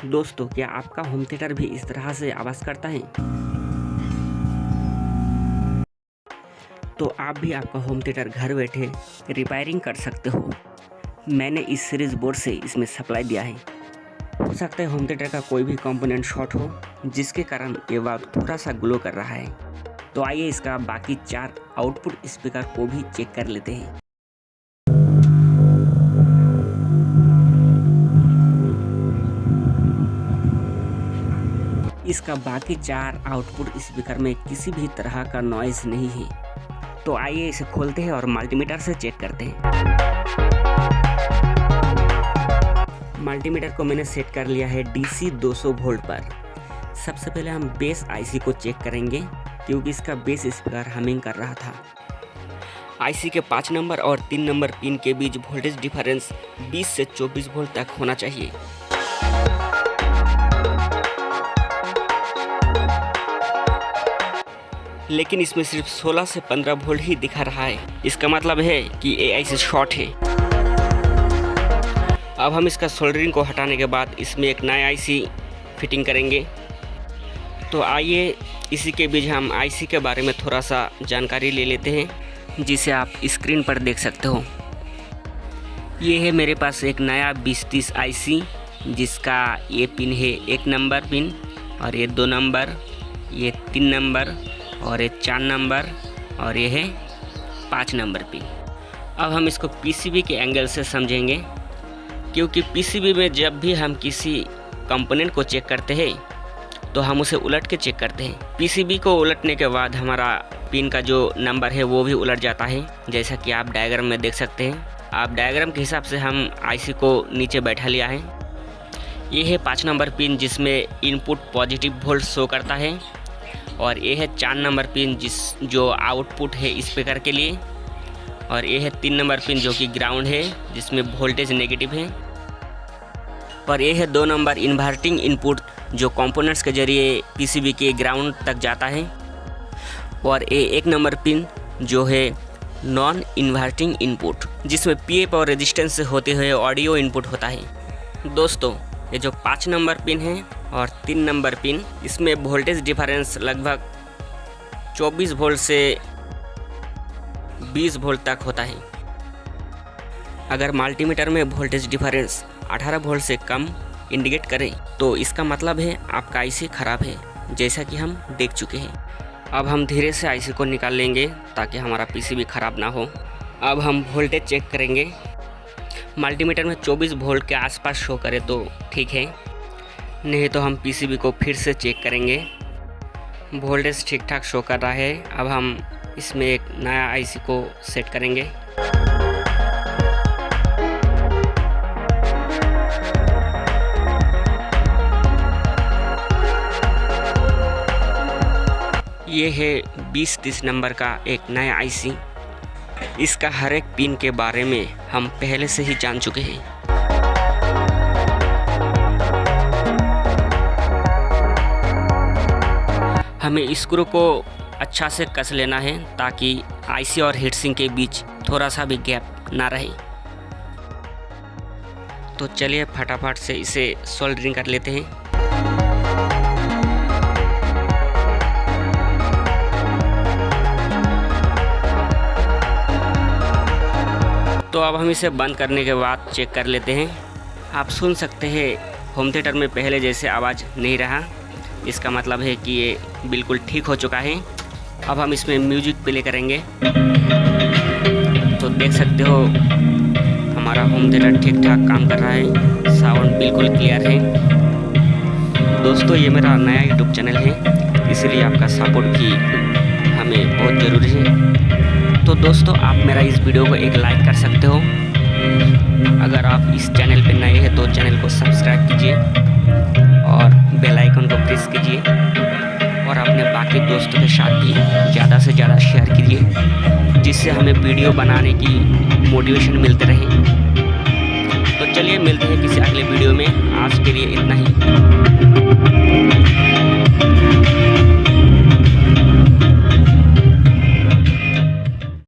दोस्तों, क्या आपका होम थिएटर भी इस तरह से आवाज़ करता है? तो आप भी आपका होम थिएटर घर बैठे रिपेयरिंग कर सकते हो। मैंने इस सीरीज़ बोर्ड से इसमें सप्लाई दिया है। हो सकता है होम थिएटर का कोई भी कंपोनेंट शॉर्ट हो, जिसके कारण ये वाल्व थोड़ा सा ग्लो कर रहा है। तो आइए इसका बाकी 4 आउटपुट स्पीकर को भी चेक कर लेते हैं। इसका बाकी 4 आउटपुट स्पीकर में किसी भी तरह का नॉइज़ नहीं है। तो आइए इसे खोलते हैं और मल्टीमीटर से चेक करते हैं। मल्टीमीटर को मैंने सेट कर लिया है DC 200 वोल्ट पर। सबसे पहले हम बेस IC को चेक करेंगे, क्योंकि इसका बेस स्पीकर हमिंग कर रहा था। IC के 5 नंबर और 3 नंबर पिन के बीच वोल्टेज डिफरेंस 20 से 24 वोल्ट तक होना चाहिए। लेकिन इसमें सिर्फ 16 से 15 वोल्ट ही दिखा रहा है। इसका मतलब है कि ये IC शॉर्ट है। अब हम इसका सोल्डरिंग को हटाने के बाद इसमें एक नया IC फिटिंग करेंगे। तो आइए इसी के बीच हम IC के बारे में थोड़ा सा जानकारी ले लेते हैं, जिसे आप स्क्रीन पर देख सकते हो। ये है मेरे पास एक नया 2030 IC, जिसका ये पिन है 1 नंबर पिन, और ये 2 नंबर, ये 3 नंबर, और ये 4 नंबर, और ये है 5 नंबर पिन। अब हम इसको PCB के एंगल से समझेंगे, क्योंकि PCB में जब भी हम किसी कंपोनेंट को चेक करते हैं तो हम उसे उलट के चेक करते हैं। PCB को उलटने के बाद हमारा पिन का जो नंबर है वो भी उलट जाता है, जैसा कि आप डायग्राम में देख सकते हैं। आप डायग्राम के हिसाब से हम IC को नीचे बैठा लिया है। ये है 5 नंबर पिन, जिसमें इनपुट पॉजिटिव वोल्ट शो करता है, और ये है 4 नंबर पिन जो आउटपुट है स्पीकर के लिए, और ये है 3 नंबर पिन जो कि ग्राउंड है, जिसमें वोल्टेज नेगेटिव है, और ये है 2 नंबर इन्वर्टिंग इनपुट जो कंपोनेंट्स के जरिए PCB के ग्राउंड तक जाता है, और ये 1 नंबर पिन जो है नॉन इन्वर्टिंग इनपुट, जिसमें PA पावर रेजिस्टेंस से होते हुए ऑडियो इनपुट होता है। दोस्तों, ये जो 5 नंबर पिन है और 3 नंबर पिन, इसमें वोल्टेज डिफरेंस लगभग 24 वोल्ट से 20 वोल्ट तक होता है। अगर मल्टीमीटर में वोल्टेज डिफरेंस 18 वोल्ट से कम इंडिकेट करे तो इसका मतलब है आपका IC ख़राब है, जैसा कि हम देख चुके हैं। अब हम धीरे से IC को निकाल लेंगे ताकि हमारा PCB ख़राब ना हो। अब हम वोल्टेज चेक करेंगे। मल्टीमीटर में 24 वोल्ट के आसपास शो करे तो ठीक है, नहीं तो हम PCB को फिर से चेक करेंगे। वोल्टेज ठीक ठाक शो कर रहा है। अब हम इसमें एक नया IC को सेट करेंगे। ये है 2030 नंबर का एक नया IC। इसका हर एक पिन के बारे में हम पहले से ही जान चुके हैं। हमें स्क्रू को अच्छा से कस लेना है ताकि IC और हीटसिंक के बीच थोड़ा सा भी गैप ना रहे। तो चलिए फटाफट से इसे सोल्डरिंग कर लेते हैं। तो अब हम इसे बंद करने के बाद चेक कर लेते हैं। आप सुन सकते हैं होम थिएटर में पहले जैसे आवाज़ नहीं रहा। इसका मतलब है कि ये बिल्कुल ठीक हो चुका है। अब हम इसमें म्यूजिक प्ले करेंगे तो देख सकते हो हमारा होम थिएटर ठीक ठाक काम कर रहा है। साउंड बिल्कुल क्लियर है। दोस्तों, ये मेरा नया यूट्यूब चैनल है, इसलिए आपका सपोर्ट भी हमें बहुत ज़रूरी है। तो दोस्तों, आप मेरा इस वीडियो को एक लाइक कर सकते हो। अगर आप इस चैनल पर नए हैं तो चैनल को सब्सक्राइब कीजिए और बेल आइकन को प्रेस कीजिए, और अपने बाकी दोस्तों के साथ भी ज़्यादा से ज़्यादा शेयर कीजिए, जिससे हमें वीडियो बनाने की मोटिवेशन मिलते रहे। तो चलिए मिलते हैं किसी अगले वीडियो में। आज के लिए इतना ही।